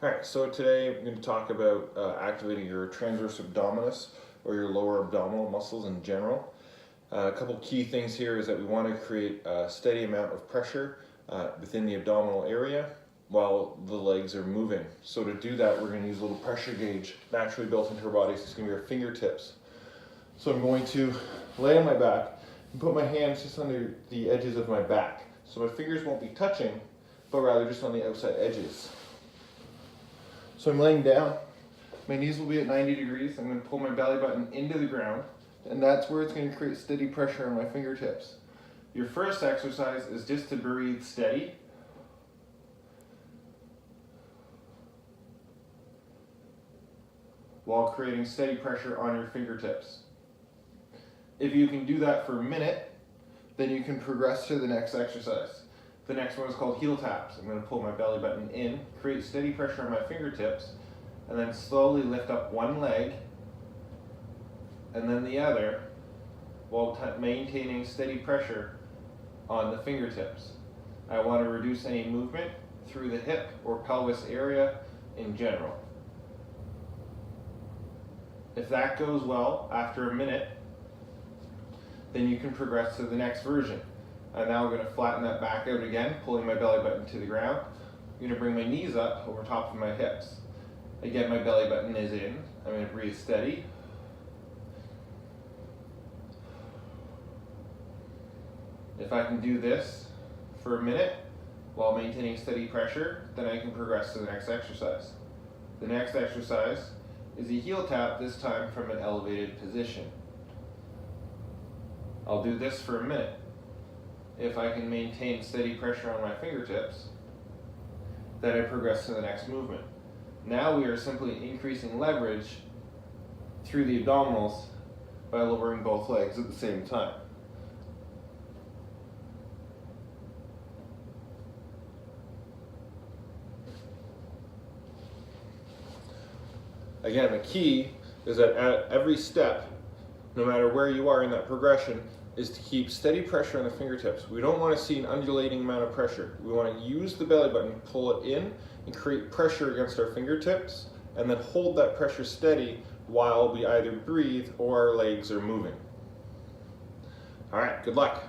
Alright, so today I'm going to talk about activating your transverse abdominis or your lower abdominal muscles in general. A couple key things here is that we want to create a steady amount of pressure within the abdominal area while the legs are moving. So to do that, we're going to use a little pressure gauge naturally built into our bodies. It's going to be our fingertips. So I'm going to lay on my back and put my hands just under the edges of my back. So my fingers won't be touching, but rather just on the outside edges. So I'm laying down, my knees will be at 90 degrees, I'm going to pull my belly button into the ground, and that's where it's going to create steady pressure on my fingertips. Your first exercise is just to breathe steady. While creating steady pressure on your fingertips. If you can do that for a minute, then you can progress to the next exercise. The next one is called heel taps. I'm going to pull my belly button in, create steady pressure on my fingertips, and then slowly lift up one leg and then the other while maintaining steady pressure on the fingertips. I want to reduce any movement through the hip or pelvis area in general. If that goes well after a minute, then you can progress to the next version. And now I'm going to flatten that back out again, pulling my belly button to the ground. I'm going to bring my knees up over top of my hips. Again, my belly button is in. I'm going to breathe steady. If I can do this for a minute while maintaining steady pressure, then I can progress to the next exercise. The next exercise is a heel tap, this time from an elevated position. I'll do this for a minute. If I can maintain steady pressure on my fingertips, then I progress to the next movement. Now we are simply increasing leverage through the abdominals by lowering both legs at the same time. Again, the key is that at every step, no matter where you are in that progression, is to keep steady pressure on the fingertips. We don't want to see an undulating amount of pressure. We want to use the belly button, pull it in, and create pressure against our fingertips, and then hold that pressure steady while we either breathe or our legs are moving. All right, good luck.